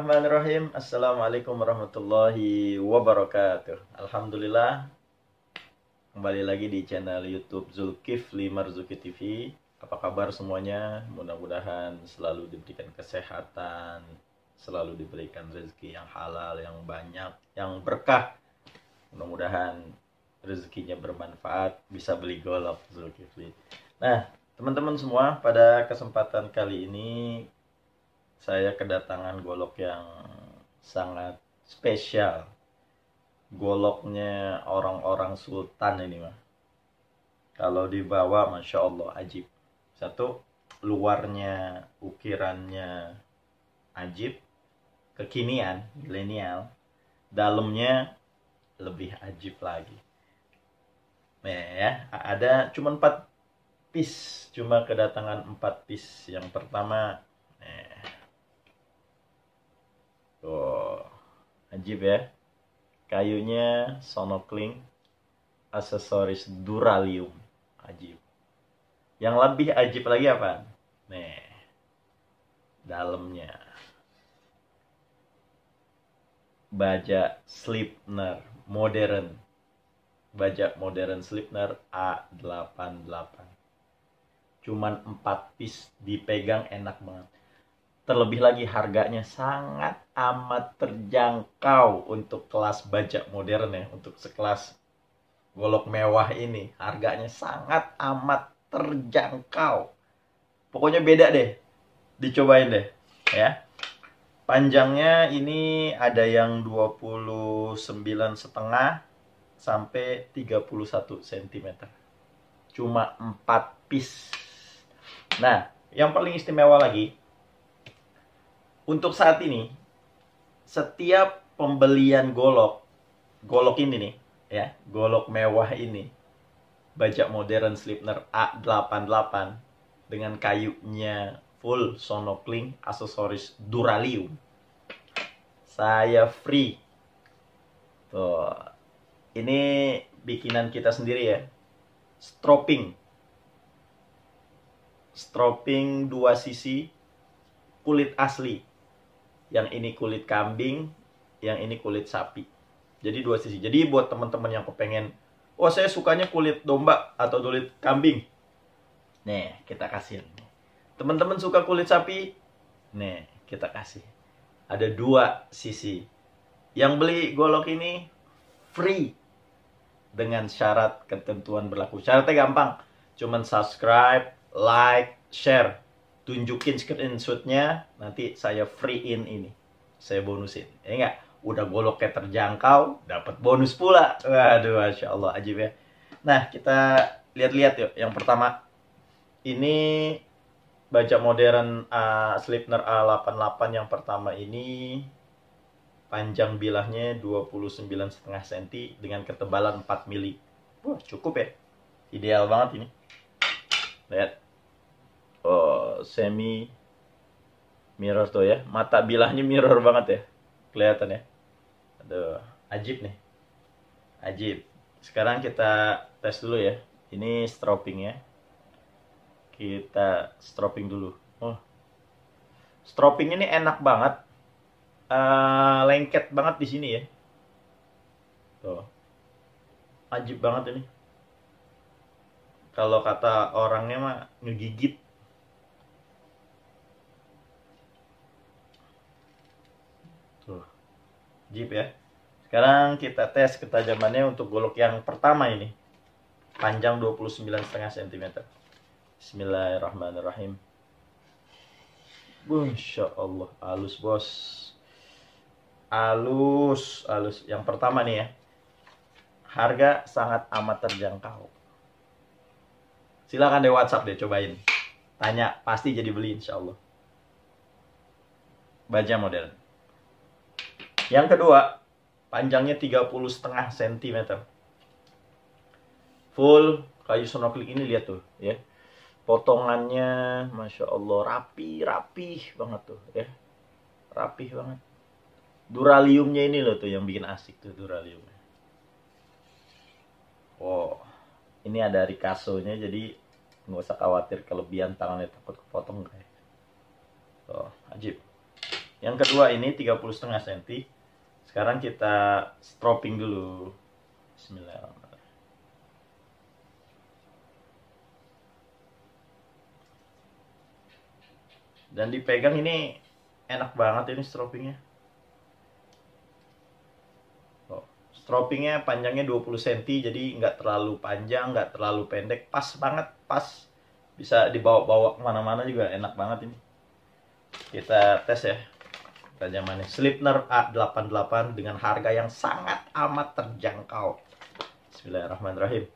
Bismillahirrahmanirrahim. Assalamualaikum warahmatullahi wabarakatuh. Alhamdulillah, kembali lagi di channel YouTube Zulkifli Marzuki TV. Apa kabar semuanya? Mudah-mudahan selalu diberikan kesehatan, selalu diberikan rezeki yang halal, yang banyak, yang berkah. Mudah-mudahan rezekinya bermanfaat, bisa beli golok Zulkifli. Nah, teman-teman semua, pada kesempatan kali ini saya kedatangan golok yang sangat spesial. Goloknya orang-orang sultan ini mah. Kalau dibawa Masya Allah ajib. Satu, luarnya ukirannya ajib, kekinian, milenial. Dalamnya lebih ajib lagi. Nah ya, ada cuma 4 piece. Cuma kedatangan 4 piece. Yang pertama, tuh, ajib ya. Kayunya Sonokling, aksesoris Duralium. Ajib. Yang lebih ajib lagi apa? Nih, dalamnya baja Sleipner modern. Baja modern Sleipner A88. Cuman 4 piece, dipegang enak banget. Terlebih lagi harganya sangat amat terjangkau untuk kelas baja modern ya. Untuk sekelas golok mewah ini harganya sangat amat terjangkau. Pokoknya beda deh. Dicobain deh ya. Panjangnya ini ada yang 29,5 sampai 31 cm. Cuma 4 piece. Nah, yang paling istimewa lagi, untuk saat ini, setiap pembelian golok ini nih, ya, golok mewah ini, baja modern Sleipner A88 dengan kayunya full Sonokling, aksesoris Duralium, saya free. Tuh, ini bikinan kita sendiri ya, stropping 2 sisi, kulit asli. Yang ini kulit kambing, yang ini kulit sapi. Jadi 2 sisi. Jadi buat teman-teman yang kepengen, oh saya sukanya kulit domba atau kulit kambing, nih kita kasih. Teman-teman suka kulit sapi, nih kita kasih. Ada 2 sisi. Yang beli golok ini free dengan syarat ketentuan berlaku. Syaratnya gampang, cuman subscribe, like, share. Tunjukin screenshotnya, nanti saya free-in ini, saya bonusin. Ya enggak? Udah goloknya terjangkau, dapat bonus pula. Waduh, Masya Allah, ajib ya. Nah, kita lihat-lihat yuk. Yang pertama, ini baja modern Sleipner A88 yang pertama ini. Panjang bilahnya 29,5 cm dengan ketebalan 4 mili. Wah, cukup ya. Ideal banget ini. Lihat. Oh, semi mirror tuh ya. Mata bilahnya mirror banget ya. Kelihatan ya. Aduh, ajib nih. Ajib. Sekarang kita tes dulu ya. Ini stropping ya. Kita stropping dulu. Oh. Stropping ini enak banget. Lengket banget di sini ya. Tuh. Ajib banget ini. Kalau kata orangnya mah ngegigit. Jeep ya. Sekarang kita tes ketajamannya untuk golok yang pertama ini. Panjang 29,5 cm. Bismillahirrahmanirrahim. Masya Allah, halus bos. Halus. Yang pertama nih ya. Harga sangat amat terjangkau. Silakan deh WhatsApp deh, cobain. Tanya, pasti jadi beli insya Allah. Baja modern. Yang kedua, panjangnya 30,5 cm. Full kayu Sonokling ini, lihat tuh ya. Potongannya Masya Allah rapih banget tuh ya. Rapih banget. Duraliumnya ini loh tuh yang bikin asik tuh, duraliumnya. Oh, ini ada Ricasso-nya, jadi nggak usah khawatir kelebihan tangannya takut kepotong kayak. Oh, ajib. Yang kedua ini 30,5 cm. Sekarang kita stropping dulu. Bismillahirrahmanirrahim. Dan dipegang ini enak banget ini stroppingnya. Stroppingnya panjangnya 20 cm, jadi nggak terlalu panjang, nggak terlalu pendek, pas banget, pas. Bisa dibawa-bawa kemana-mana juga enak banget ini. Kita tes ya. Tajamannya Sleipner A88 dengan harga yang sangat amat terjangkau. Bismillahirrahmanirrahim.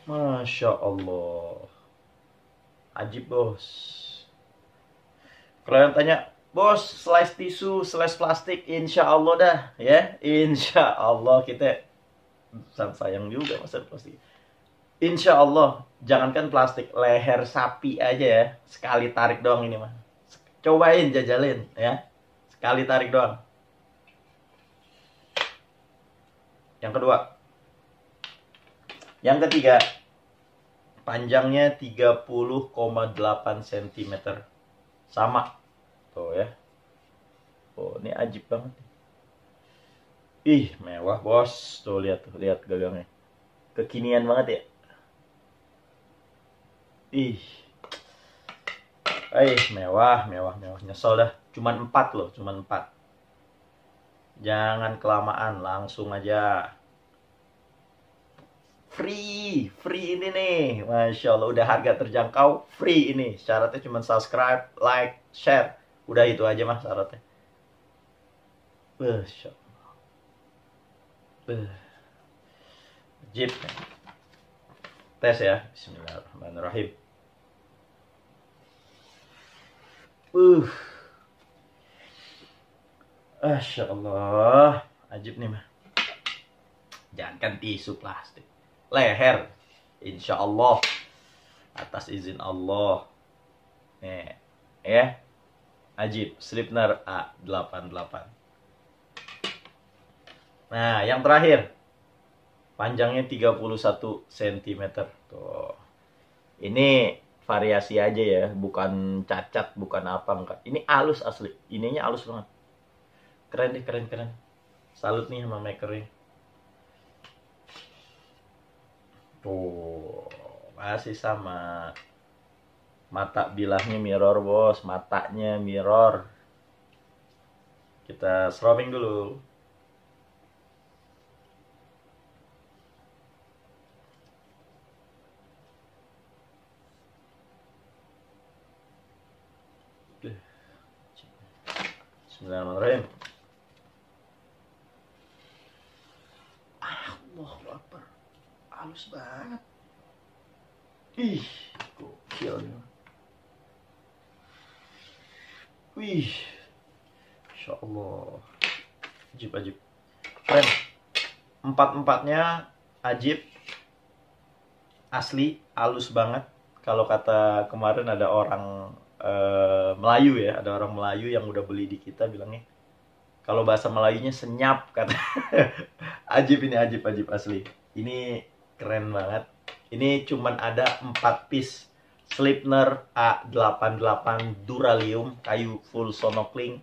Masya Allah. Ajib bos. Kalau yang tanya, bos, slice tisu, slice plastik, insya Allah dah, ya, insya Allah kita sayang juga masa plastik. Insya Allah, jangankan plastik, leher sapi aja ya, sekali tarik doang ini mah. Cobain, jajalin, ya, sekali tarik doang. Yang kedua, yang ketiga, panjangnya 30,8 cm, sama. Tuh ya. Oh, ini ajib banget. Ih, mewah, bos. Tuh lihat gagangnya. Kekinian banget ya. Ih. Mewah. Nyesel dah. Cuman 4 loh, cuman 4. Jangan kelamaan, langsung aja. Free ini nih. Masya Allah, udah harga terjangkau, free ini. Syaratnya cuma subscribe, like, share. Udah itu aja mas syaratnya. Masya Allah. Jeep. Tes ya. Bismillahirrahmanirrahim. Masya Allah. Ajib nih mah. Jangankan tisu plastik, leher, insya Allah, atas izin Allah. Nih, ya. Ajib, Sleipner A88. Nah, yang terakhir. Panjangnya 31 cm. Tuh. Ini variasi aja ya, bukan cacat, bukan apa, enggak. Ini halus asli. Ininya halus banget. Keren deh, keren. Salut nih sama makernya. Tuh, masih sama. Mata bilahnya mirror bos, matanya mirror. Kita stropping dulu. Bismillahirrahmanirrahim. Allahu Akbar. Halus banget. Ih, gokil. Wih, Insya Allah. Ajib. Keren. Empat-empatnya ajib. Asli, halus banget. Kalau kata kemarin ada orang Melayu ya, ada orang Melayu yang udah beli di kita bilangnya, kalau bahasa Melayunya senyap kata. Ajib ini, ajib asli. Ini keren banget. Ini cuman ada 4 piece. Sleipner A88 Duralium, kayu full sonokling,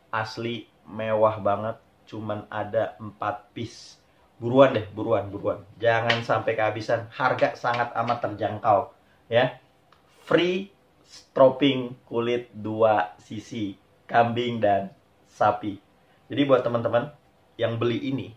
asli mewah banget. Cuman ada 4 piece. Buruan deh, buruan. Jangan sampai kehabisan. Harga sangat amat terjangkau, ya. Free stropping kulit 2 sisi, kambing dan sapi. Jadi buat teman-teman yang beli ini,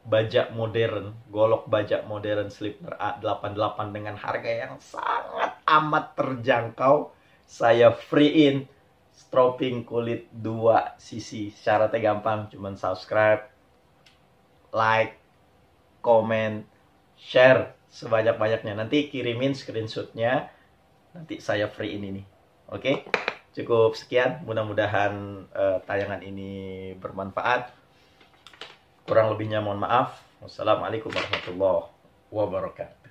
bajak modern, golok bajak modern Sleipner A88 dengan harga yang sangat amat terjangkau, saya free-in stropping kulit 2 sisi. Syaratnya gampang, cuman subscribe, like, comment, share sebanyak-banyaknya. Nanti kirimin screenshotnya, nanti saya free ini. Oke? Cukup sekian, mudah-mudahan tayangan ini bermanfaat. Kurang lebihnya mohon maaf. Wassalamualaikum warahmatullahi wabarakatuh.